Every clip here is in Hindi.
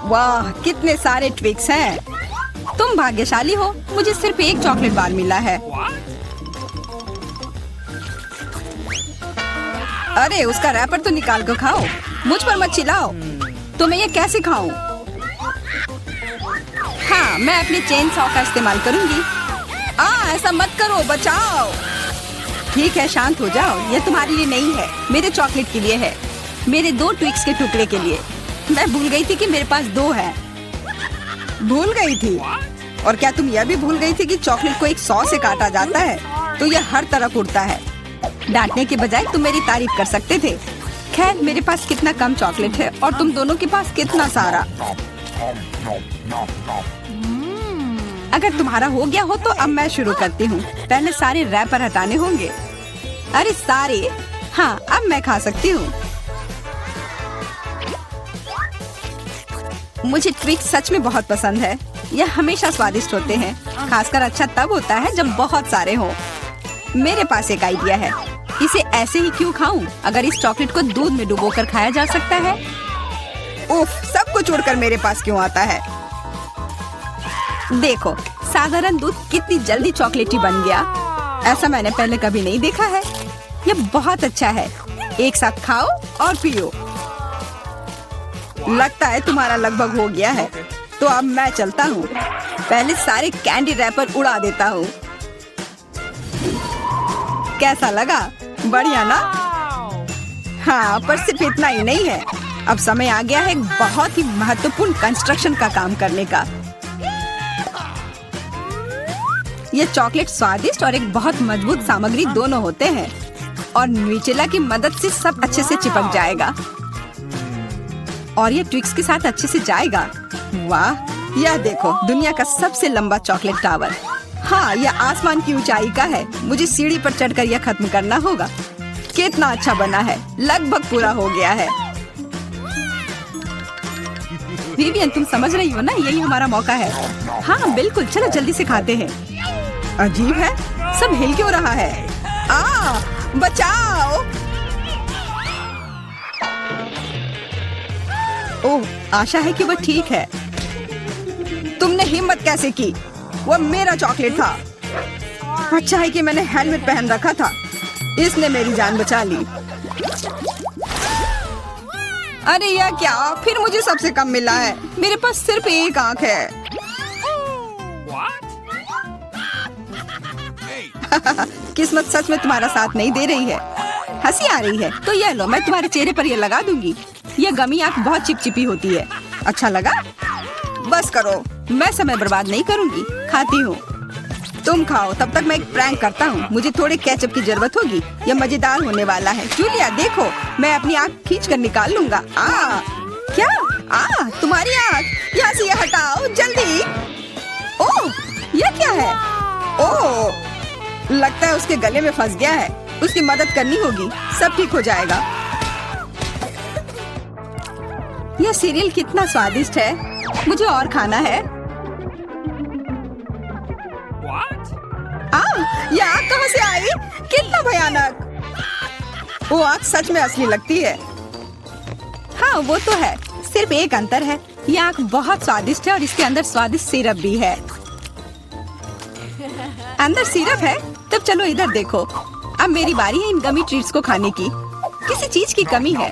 वाह, कितने सारे ट्विक्स हैं। तुम भाग्यशाली हो, मुझे सिर्फ एक चॉकलेट बार मिला है। अरे उसका रैपर तो निकाल कर खाओ, मुझ पर मत चिल्लाओ। तो मैं ये कैसे खाऊं? हाँ, मैं अपने चेन सॉ का इस्तेमाल करूंगी। ऐसा मत करो, बचाओ। ठीक है, शांत हो जाओ। ये तुम्हारे लिए नहीं है, मेरे चॉकलेट के लिए है, मेरे 2 ट्विक्स के टुकड़े के लिए। मैं भूल गई थी कि मेरे पास 2 है। भूल गई थी? और क्या तुम यह भी भूल गई थी कि चॉकलेट को एक सॉ से काटा जाता है तो यह हर तरफ उड़ता है? डांटने के बजाय तुम मेरी तारीफ कर सकते थे। खैर, मेरे पास कितना कम चॉकलेट है और तुम दोनों के पास कितना सारा। अगर तुम्हारा हो गया हो तो अब मैं शुरू करती हूँ। पहले सारे रैपर हटाने होंगे। अरे सारे? हाँ, अब मैं खा सकती हूँ। मुझे ट्विक्स सच में बहुत पसंद है। यह हमेशा स्वादिष्ट होते हैं। खासकर अच्छा तब होता है जब बहुत सारे हो। मेरे पास एक आइडिया है। इसे ऐसे ही क्यों खाऊं? अगर इस चॉकलेट को दूध में डुबोकर खाया जा सकता है। उफ, सब कुछ उड़कर मेरे पास क्यों आता है? देखो, साधारण दूध कितनी जल्दी चॉकलेटी बन गया। ऐसा मैंने पहले कभी नहीं देखा है। यह बहुत अच्छा है। एक साथ खाओ और पियो। लगता है तुम्हारा लगभग हो गया है, तो अब मैं चलता हूँ। पहले सारे कैंडी रैपर उड़ा देता हूँ। कैसा लगा? बढ़िया ना? हाँ, पर सिर्फ इतना ही नहीं है। अब समय आ गया है एक बहुत ही महत्वपूर्ण कंस्ट्रक्शन का काम करने का। ये चॉकलेट स्वादिष्ट और एक बहुत मजबूत सामग्री दोनों होते हैं और न्यूटेला की मदद से सब अच्छे से चिपक जाएगा और ये ट्विक्स के साथ अच्छे से जाएगा। वाह, यह देखो, दुनिया का सबसे लंबा चॉकलेट टावर। हाँ, यह आसमान की ऊंचाई का है। मुझे सीढ़ी पर चढ़कर यह खत्म करना होगा। कितना अच्छा बना है, लगभग पूरा हो गया है। विवियन, तुम समझ रही हो ना, यही हमारा मौका है। हाँ बिल्कुल, चलो जल्दी से खाते हैं। अजीब है, सब हिल क्यों रहा है? बचाओ! ओह, आशा है कि वह ठीक है। तुमने हिम्मत कैसे की? वह मेरा चॉकलेट था। अच्छा है कि मैंने हेलमेट पहन रखा था। इसने मेरी जान बचा ली। अरे यह क्या? फिर मुझे सबसे कम मिला है। मेरे पास सिर्फ एक आंख है। किस्मत सच में तुम्हारा साथ नहीं दे रही है। हंसी आ रही है तो यह लो, मैं तुम्हारे चेहरे पर यह लगा दूंगी। यह गमी आंख बहुत चिपचिपी होती है। अच्छा लगा? बस करो, मैं समय बर्बाद नहीं करूंगी। खाती हूँ, तुम खाओ। तब तक मैं एक प्रैंक करता हूँ। मुझे थोड़े केचप की जरूरत होगी। यह मजेदार होने वाला है। जूलिया देखो, मैं अपनी आँख खींच कर निकाल लूंगा। क्या? तुम्हारी आँख? यहाँ से यह हटाओ जल्दी। ओह, यह क्या है? ओह, लगता है उसके गले में फंस गया है। उसकी मदद करनी होगी, सब ठीक हो जाएगा। यह सीरियल कितना स्वादिष्ट है। मुझे और खाना है। यह आग कहाँ से आई? कितना भयानक! वो आग सच में असली लगती है। हाँ वो तो है, सिर्फ एक अंतर है। यह आग बहुत स्वादिष्ट है और इसके अंदर स्वादिष्ट सिरप भी है। अंदर सिरप है? तब चलो इधर देखो। अब मेरी बारी है इन गमी ट्रीट्स को खाने की। किसी चीज की कमी है।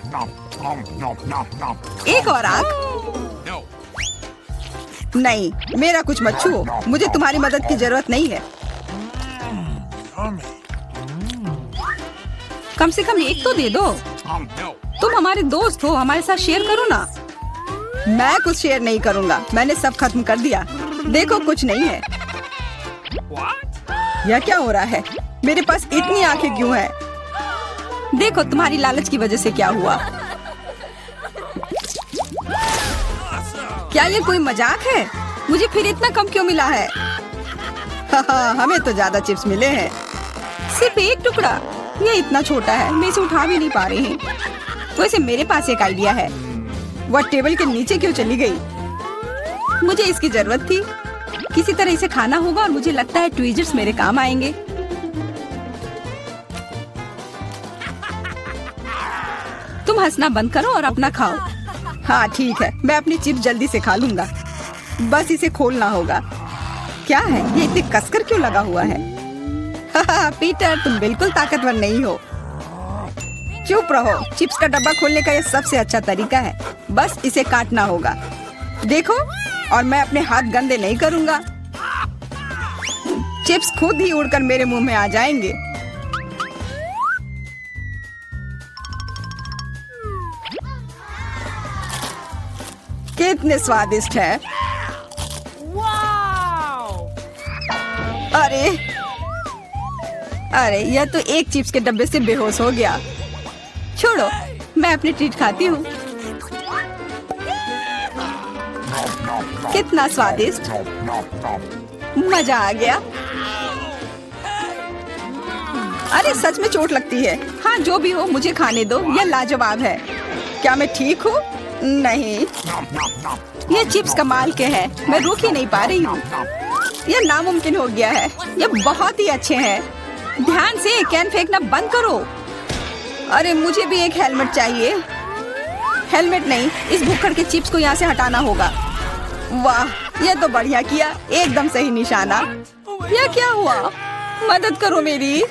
एक और आग? नहीं, मेरा कुछ मत छुओ। मुझे तुम्हारी मदद की जरूरत नहीं है। कम से कम एक तो दे दो। तुम हमारे दोस्त हो, हमारे साथ शेयर करो ना। मैं कुछ शेयर नहीं करूँगा। मैंने सब खत्म कर दिया। देखो, कुछ नहीं है। यह क्या हो रहा है? मेरे पास इतनी आंखें क्यों हैं? देखो, तुम्हारी लालच की वजह से क्या हुआ। क्या ये कोई मजाक है? मुझे फिर इतना कम क्यों मिला है? हमें तो ज्यादा चिप्स मिले हैं। सिर्फ एक टुकड़ा? ये इतना छोटा है, मैं इसे उठा भी नहीं पा रही हूँ। वैसे मेरे पास एक आइडिया है। वह टेबल के नीचे क्यों चली गई? मुझे इसकी जरूरत थी। किसी तरह इसे खाना होगा और मुझे लगता है ट्वीजर्स मेरे काम आएंगे। तुम हंसना बंद करो और अपना खाओ। हाँ ठीक है, मैं अपनी चिप्स जल्दी से खा लूंगा। बस इसे खोलना होगा। क्या है ये इतने कसकर क्यों लगा हुआ है? पीटर, तुम बिल्कुल ताकतवर नहीं हो। चुप रहो। चिप्स का डब्बा खोलने का यह सबसे अच्छा तरीका है। बस इसे काटना होगा। देखो, और मैं अपने हाथ गंदे नहीं करूंगा। चिप्स खुद ही उड़कर मेरे मुंह में आ जाएंगे। कितने स्वादिष्ट है। अरे अरे, यह तो एक चिप्स के डब्बे से बेहोश हो गया। छोड़ो, मैं अपनी ट्रीट खाती हूँ। कितना स्वादिष्ट, मजा आ गया। अरे सच में चोट लगती है। हाँ जो भी हो, मुझे खाने दो। यह लाजवाब है। क्या मैं ठीक हूँ? नहीं, ये चिप्स कमाल के हैं। मैं रुक ही नहीं पा रही हूँ। यह नामुमकिन हो गया है। ये बहुत ही अच्छे हैं। ध्यान से, कैन फेंकना बंद करो। अरे मुझे भी एक हेलमेट चाहिए। हेलमेट नहीं, इस भुक्कड़ के चिप्स को यहाँ से हटाना होगा। वाह, यह तो बढ़िया किया। एकदम सही निशाना। यह क्या हुआ? मदद करो मेरी।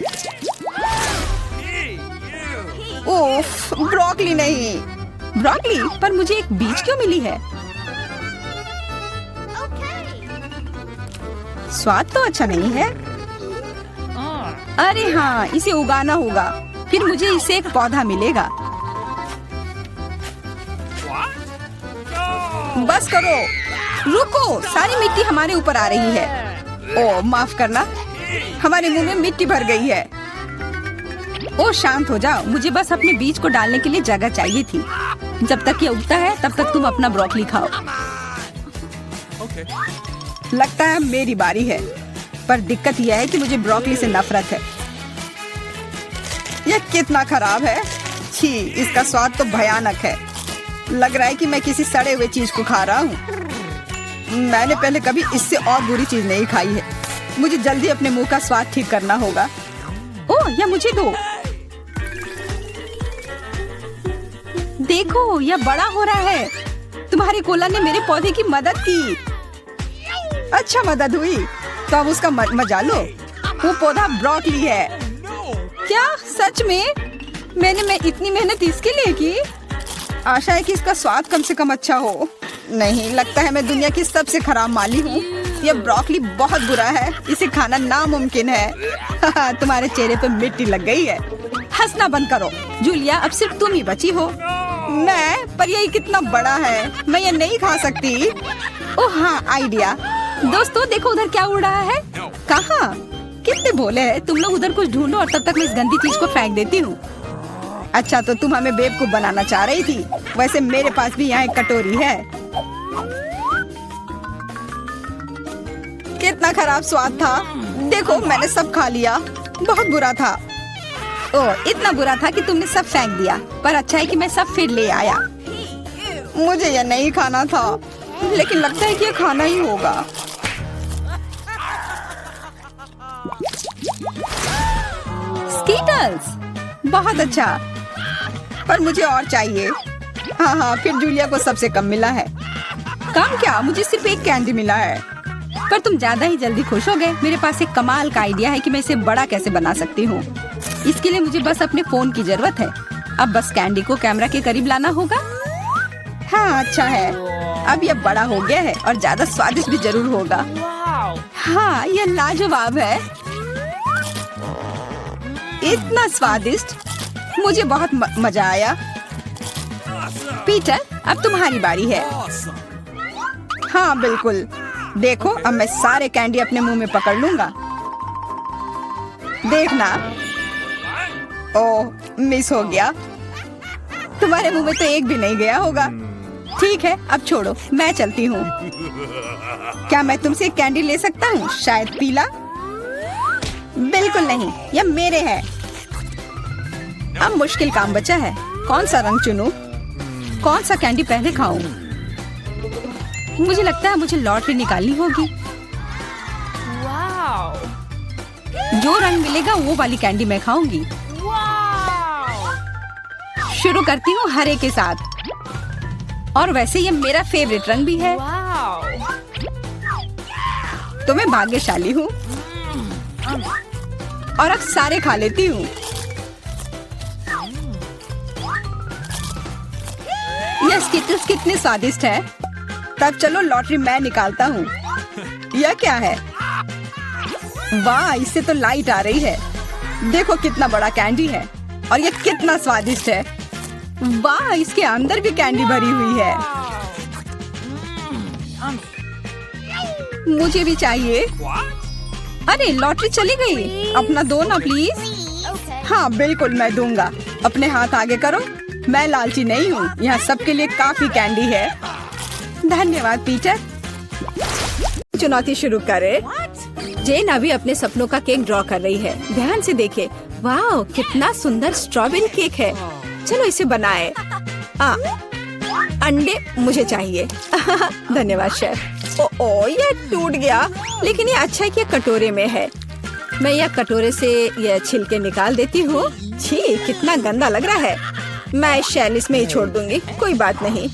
उफ, ब्रोकली नहीं। ब्रोकली, पर मुझे एक बीज क्यों मिली है? स्वाद तो अच्छा नहीं है। अरे हाँ, इसे उगाना होगा। फिर मुझे इससे एक पौधा मिलेगा। बस करो। रुको, सारी मिट्टी हमारे ऊपर आ रही है। ओह माफ करना, हमारे मुंह में मिट्टी भर गई है। ओह शांत हो जाओ। मुझे बस अपने बीज को डालने के लिए जगह चाहिए थी। जब तक ये उगता है तब तक तुम अपना ब्रोकली खाओ। लगता है मेरी बारी है, पर दिक्कत यह है कि मुझे ब्रोकली से नफरत है। यह कितना खराब है। छी, इसका स्वाद तो भयानक है। लग रहा है कि मैं किसी सड़े हुए चीज को खा रहा हूँ। मैंने पहले कभी इससे और बुरी चीज नहीं खाई है। मुझे जल्दी अपने मुंह का स्वाद ठीक करना होगा। ओह, यह मुझे दो। देखो, यह बड़ा हो रहा है। तुम्हारे कोला ने मेरे पौधे की मदद की। अच्छा मदद हुई, तो अब उसका मजा लो। वो पौधा ब्रोकली है। क्या सच में? मैंने इतनी मेहनत इसके लिए की। आशा है कि इसका स्वाद कम से कम अच्छा हो। नहीं, लगता है मैं दुनिया की सबसे खराब माली हूँ। यह ब्रोकली बहुत बुरा है। इसे खाना नामुमकिन है। तुम्हारे चेहरे पे मिट्टी लग गई है। हंसना बंद करो। जूलिया, अब सिर्फ तुम ही बची हो। मैं? पर यह कितना बड़ा है, मैं ये नहीं खा सकती। ओह हाँ, आइडिया। दोस्तों देखो, उधर क्या उड़ रहा है। कहाँ? कितने भोले हैं तुम लोग। उधर कुछ ढूंढो और तब तक मैं इस गंदी चीज को फेंक देती हूँ। अच्छा, तो तुम हमें बेवकूफ बनाना चाह रही थी। वैसे मेरे पास भी यहाँ एक कटोरी है। कितना खराब स्वाद था। देखो, मैंने सब खा लिया। बहुत बुरा था। ओह, इतना बुरा था कि तुमने सब फेंक दिया। पर अच्छा है कि मैं सब फिर ले आया। मुझे यह नहीं खाना था, लेकिन लगता है कि यह खाना ही होगा। स्कीटल्स, बहुत अच्छा। पर मुझे और चाहिए। हाँ हाँ, फिर जूलिया को सबसे कम मिला है। कम क्या, मुझे सिर्फ एक कैंडी मिला है। पर तुम ज्यादा ही जल्दी खुश हो गए। मेरे पास एक कमाल का आइडिया है कि मैं इसे बड़ा कैसे बना सकती हूँ। इसके लिए मुझे बस अपने फोन की जरूरत है। अब बस कैंडी को कैमरा के करीब लाना होगा। हाँ अच्छा है, अब यह बड़ा हो गया है और ज्यादा स्वादिष्ट भी जरूर होगा। हाँ, यह लाजवाब है। इतना स्वादिष्ट, मुझे बहुत मजा आया। पीटर, अब तुम्हारी बारी है। हाँ बिल्कुल। देखो, अब मैं सारे कैंडी अपने मुंह में पकड़ लूंगा। देखना। ओह, मिस हो गया। तुम्हारे मुंह में तो एक भी नहीं गया होगा। ठीक है, अब छोड़ो, मैं चलती हूँ। क्या मैं तुमसे एक कैंडी ले सकता हूँ? शायद पीला? बिल्कुल नहीं, यह मेरे है। अब मुश्किल काम बचा है। कौन सा रंग चुनूं? कौन सा कैंडी पहले खाऊं? मुझे लगता है मुझे लॉटरी निकालनी होगी। जो रंग मिलेगा वो वाली कैंडी मैं खाऊंगी। शुरू करती हूँ हरे के साथ। और वैसे ये मेरा फेवरेट रंग भी है। तो मैं भाग्यशाली हूँ और अब सारे खा लेती हूँ। ये स्किटल्स कितने स्वादिष्ट है। तब चलो लॉटरी मैं निकालता हूँ। यह क्या है? वाह, इससे तो लाइट आ रही है। देखो कितना बड़ा कैंडी है और ये कितना स्वादिष्ट है। वाह, इसके अंदर भी कैंडी भरी हुई है। मुझे भी चाहिए। अरे लॉटरी चली गई। अपना दो ना प्लीज। हाँ बिल्कुल मैं दूंगा। अपने हाथ आगे करो। मैं लालची नहीं हूँ। यहाँ सबके लिए काफी कैंडी है। धन्यवाद पीटर। चुनौती शुरू करे। जेन अभी अपने सपनों का केक ड्रॉ कर रही है। ध्यान से देखे। वाह, कितना सुंदर स्ट्रॉबेरी केक है। चलो इसे बनाए। अंडे मुझे चाहिए। धन्यवाद शेफ। ओ, ये टूट गया। लेकिन ये अच्छा है कि ये कटोरे में है। मैं यह कटोरे से यह छिलके निकाल देती हूँ। छी, कितना गंदा लग रहा है। मैं इस शैल इसमें ही छोड़ दूंगी। कोई बात नहीं,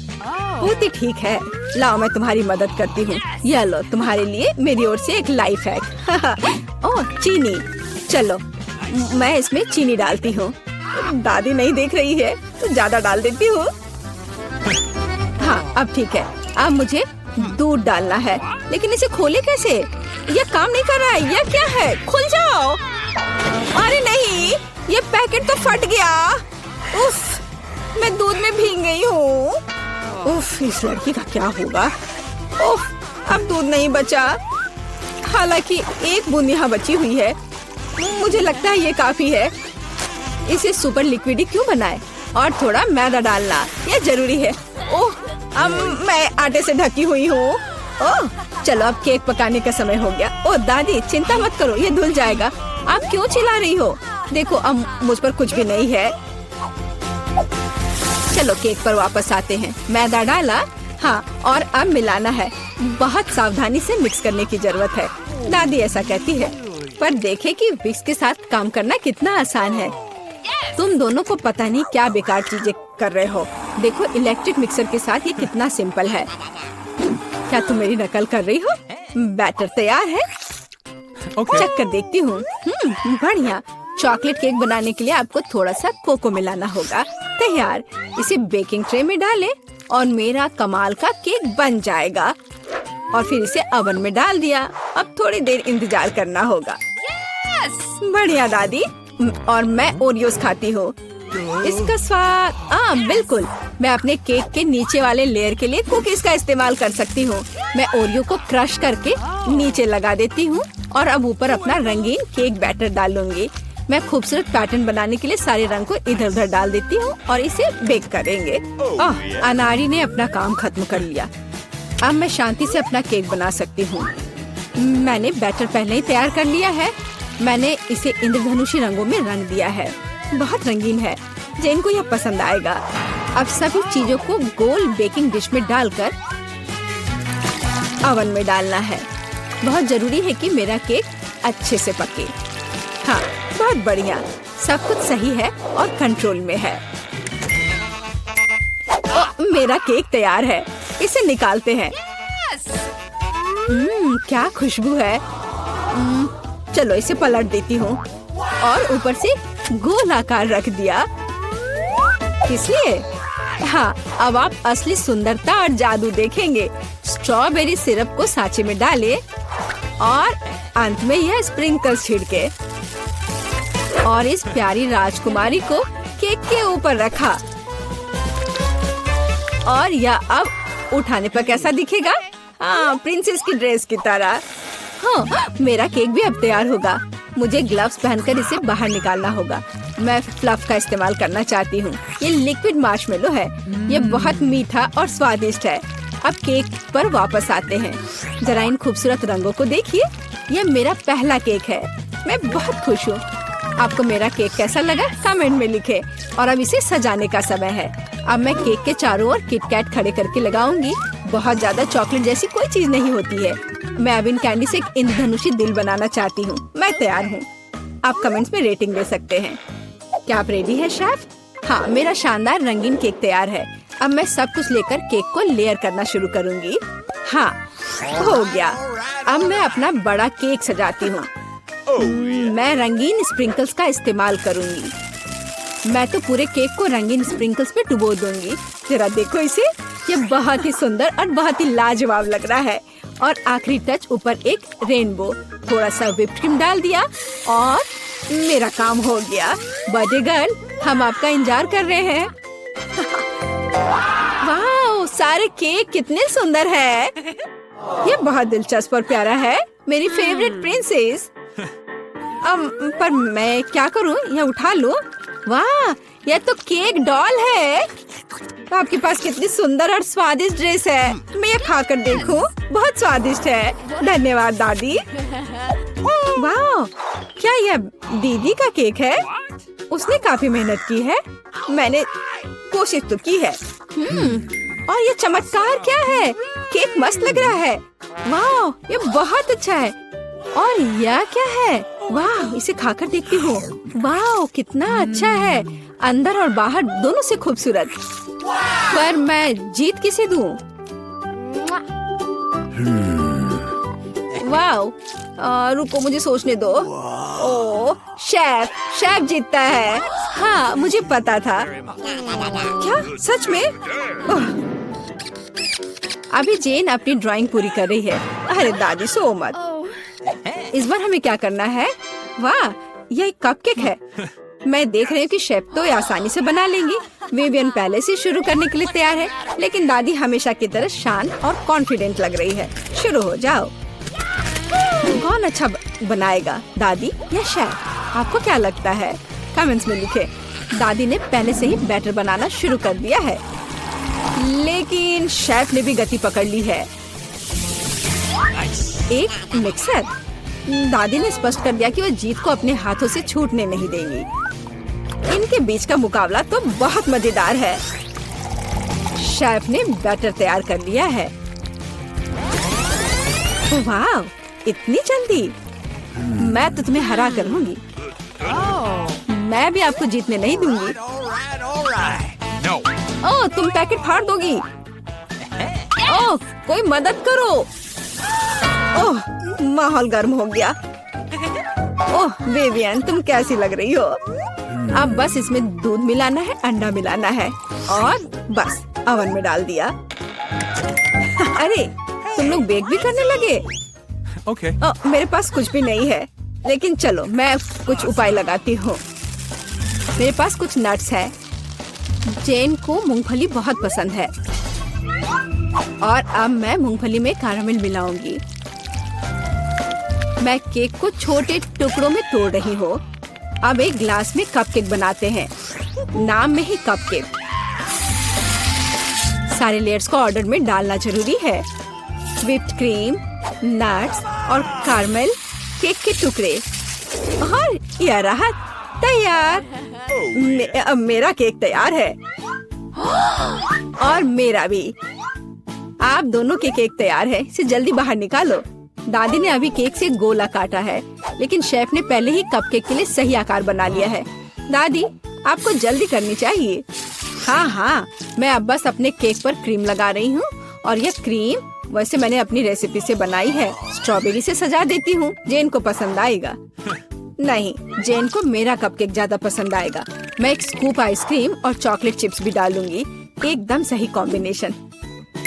बहुत ही ठीक है। लाओ मैं तुम्हारी मदद करती हूँ। यह लो तुम्हारे लिए मेरी ओर से एक लाइफ हैक। ओह चीनी। चलो मैं इसमें चीनी डालती हूँ। दादी नहीं देख रही है तो ज्यादा डाल देती हूँ। हाँ अब ठीक है। अब मुझे दूध डालना है। लेकिन इसे खोले कैसे? यह काम नहीं कर रहा है। यह क्या है? खुल जाओ। अरे नहीं, ये पैकेट तो फट गया। उफ, मैं दूध में भीग गई हूँ। उफ, इस लड़की का क्या होगा? उफ, अब दूध नहीं बचा। हालांकि एक बूंद यहाँ बची हुई है। मुझे लगता है ये काफी है। इसे सुपर लिक्विड क्यों बनाए? और थोड़ा मैदा डालना, यह जरूरी है। ओह, अब मैं आटे से ढकी हुई हूँ। ओह, चलो अब केक पकाने का समय हो गया। ओह दादी चिंता मत करो, ये धुल जाएगा। आप क्यों चिल्ला रही हो? देखो अब मुझ पर कुछ भी नहीं है। चलो केक पर वापस आते हैं। मैदा डाला। हाँ, और अब मिलाना है। बहुत सावधानी से मिक्स करने की जरूरत है। दादी ऐसा कहती है। पर देखे कि विक्स के साथ काम करना कितना आसान है। तुम दोनों को पता नहीं क्या बेकार चीजें कर रहे हो। देखो इलेक्ट्रिक मिक्सर के साथ ये कितना सिंपल है। क्या तुम मेरी नकल कर रही हो? बैटर तैयार है। चेक कर देखती हूँ। बढ़िया। चॉकलेट केक बनाने के लिए आपको थोड़ा सा कोको मिलाना होगा। तैयार। इसे बेकिंग ट्रे में डालें और मेरा कमाल का केक बन जाएगा। और फिर इसे ओवन में डाल दिया। अब थोड़ी देर इंतजार करना होगा। बढ़िया दादी। और मैं ओरियोस खाती हूँ। इसका स्वाद बिल्कुल। मैं अपने केक के नीचे वाले लेयर के लिए कुकीज का इस्तेमाल कर सकती हूँ। मैं ओरियो को क्रश करके नीचे लगा देती हूँ और अब ऊपर अपना रंगीन केक बैटर डालूंगी। मैं खूबसूरत पैटर्न बनाने के लिए सारे रंग को इधर उधर डाल देती हूँ और इसे बेक करेंगे। अनारी ने अपना काम खत्म कर लिया। अब मैं शांति से अपना केक बना सकती हूँ। मैंने बैटर पहले ही तैयार कर लिया है। मैंने इसे इंद्रधनुषी रंगों में रंग दिया है। बहुत रंगीन है। जेन को यह पसंद आएगा। अब सभी चीजों को गोल बेकिंग डिश में डालकर ओवन में डालना है। बहुत जरूरी है कि मेरा केक अच्छे से पके। हाँ, बहुत बढ़िया। सब कुछ सही है और कंट्रोल में है। मेरा केक तैयार है। इसे निकालते हैं। क्या खुशबू है। चलो इसे पलट देती हूँ और ऊपर से गोल आकार रख दिया। इसलिए हाँ, अब आप असली सुंदरता और जादू देखेंगे। स्ट्रॉबेरी सिरप को सांचे में डालें और अंत में यह स्प्रिंकल्स छिड़के और इस प्यारी राजकुमारी को केक के ऊपर रखा। और यह अब उठाने पर कैसा दिखेगा? हाँ, प्रिंसेस की ड्रेस की तरह। हाँ, मेरा केक भी अब तैयार होगा। मुझे ग्लव्स पहनकर इसे बाहर निकालना होगा। मैं फ्लफ का इस्तेमाल करना चाहती हूँ। ये लिक्विड मार्शमेलो है। ये बहुत मीठा और स्वादिष्ट है। अब केक पर वापस आते हैं। जरा इन खूबसूरत रंगों को देखिए। यह मेरा पहला केक है। मैं बहुत खुश हूँ। आपको मेरा केक कैसा लगा? कमेंट में लिखें। और अब इसे सजाने का समय है। अब मैं केक के चारों ओर किटकैट खड़े करके लगाऊंगी। बहुत ज्यादा चॉकलेट जैसी कोई चीज नहीं होती है। मैं अब इन कैंडी से एक इंद्रधनुषी दिल बनाना चाहती हूँ। मैं तैयार हूँ। आप कमेंट्स में रेटिंग दे सकते हैं। क्या आप रेडी है शेफ? हाँ, मेरा शानदार रंगीन केक तैयार है। अब मैं सब कुछ लेकर केक को लेयर करना शुरू करूँगी। हाँ, हो गया। अब मैं अपना बड़ा केक सजाती हूँ। मैं रंगीन स्प्रिंकल्स का इस्तेमाल करूँगी। मैं तो पूरे केक को रंगीन स्प्रिंकल्स पे डुबो दूंगी। जरा देखो इसे, ये बहुत ही सुंदर और बहुत ही लाजवाब लग रहा है। और आखिरी टच ऊपर एक रेनबो, थोड़ा सा व्हिप्ड क्रीम डाल दिया और मेरा काम हो गया। बर्थडे गर्ल, हम आपका इंतजार कर रहे हैं। वाह, सारे केक कितने सुंदर है। ये बहुत दिलचस्प और प्यारा है। मेरी फेवरेट प्रिंसेस। पर मैं क्या करूं? ये उठा लूं? वाह, ये तो केक डॉल है। आपके पास कितनी सुंदर और स्वादिष्ट ड्रेस है। मैं ये खाकर देखूं? बहुत स्वादिष्ट है। धन्यवाद दादी। वाह, क्या यह दीदी का केक है? उसने काफी मेहनत की है। मैंने कोशिश तो की है। और ये चमत्कार क्या है? केक मस्त लग रहा है। वाह, ये बहुत अच्छा है। और यह क्या है? वाह, इसे खाकर देखती हूँ। वाह, कितना अच्छा है। अंदर और बाहर दोनों से खूबसूरत। पर मैं जीत किसे दूँ? वाह, रुको मुझे सोचने दो। ओह, शेफ जीतता है। हाँ, मुझे पता था। क्या सच में? अभी जेन अपनी ड्राइंग पूरी कर रही है। अरे दादी, सो मत। इस बार हमें क्या करना है? वाह, यह एक कपकेक है। मैं देख रही हूँ कि शेफ तो ये आसानी से बना लेंगी। विवियन पहले से शुरू करने के लिए तैयार है, लेकिन दादी हमेशा की तरह शांत और कॉन्फिडेंट लग रही है। शुरू हो जाओ। कौन अच्छा बनाएगा, दादी या शेफ? आपको क्या लगता है? कमेंट्स में लिखे। दादी ने पहले से ही बैटर बनाना शुरू कर दिया है, लेकिन शेफ ने भी गति पकड़ ली है। एक मिक्सर। दादी ने स्पष्ट कर दिया कि वो जीत को अपने हाथों से छूटने नहीं देंगी। इनके बीच का मुकाबला तो बहुत मजेदार है। शेफ ने बैटर तैयार कर लिया है। वाह, इतनी जल्दी? मैं तो तुम्हें हरा कर लूंगी। मैं भी आपको जीतने नहीं दूंगी। ओह, तुम पैकेट फाड़ दोगी। ओह, कोई मदद करो। ओह, माहौल गर्म हो गया। ओह विवियन, तुम कैसी लग रही हो? अब बस इसमें दूध मिलाना है, अंडा मिलाना है और बस ओवन में डाल दिया। अरे, तुम लोग बेक भी करने लगे? Okay. मेरे पास कुछ भी नहीं है, लेकिन चलो मैं कुछ उपाय लगाती हूँ। मेरे पास कुछ नट्स है। जेन को मूंगफली बहुत पसंद है और अब मैं मूंगफली में कैरामेल मिलाऊंगी। मैं केक को छोटे टुकड़ों में तोड़ रही हूँ। अब एक ग्लास में कपकेक बनाते हैं। नाम में ही कपकेक। सारे लेयर्स को ऑर्डर में डालना जरूरी है। व्हिप्ड क्रीम, नट्स और कैरामेल, केक के टुकड़े और यह रहा तैयार। अब मेरा केक तैयार है और मेरा भी। आप दोनों के केक तैयार है। इसे जल्दी बाहर निकालो। दादी ने अभी केक से गोला काटा है, लेकिन शेफ ने पहले ही कपकेक के लिए सही आकार बना लिया है। दादी, आपको जल्दी करनी चाहिए। हाँ, मैं अब बस अपने केक पर क्रीम लगा रही हूँ और यह क्रीम वैसे मैंने अपनी रेसिपी से बनाई है। स्ट्रॉबेरी से सजा देती हूँ। जेन को पसंद आएगा। नहीं, जेन को मेरा कपकेक ज्यादा पसंद आएगा। मैं एक स्कूप आइसक्रीम और चॉकलेट चिप्स भी डालूंगी। एकदम सही कॉम्बिनेशन।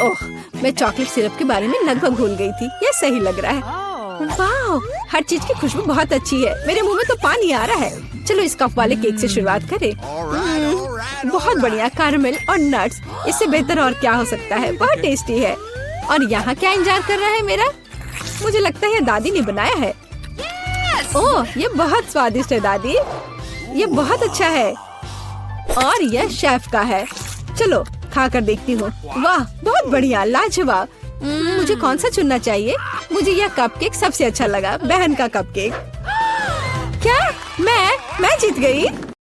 ओह, मैं चॉकलेट सिरप के बारे में लगभग भूल गई थी। ये सही लग रहा है। वाह, हर चीज की खुशबू बहुत अच्छी है। मेरे मुंह में तो पानी आ रहा है। चलो इस कप वाले केक से शुरुआत करें। बहुत बढ़िया, कैरामेल और नट्स। इससे बेहतर और क्या हो सकता है? बहुत टेस्टी है। और यहाँ क्या इंतजार कर रहा है मेरा? मुझे लगता है दादी ने बनाया है। ओह, ये बहुत स्वादिष्ट है दादी। ये बहुत अच्छा है और यह शेफ का है। चलो खाकर देखती हूँ। वाह, बहुत बढ़िया, लाजवाब। मुझे कौन सा चुनना चाहिए? मुझे यह कपकेक सबसे अच्छा लगा, बहन का कपकेक। क्या मैं जीत गई?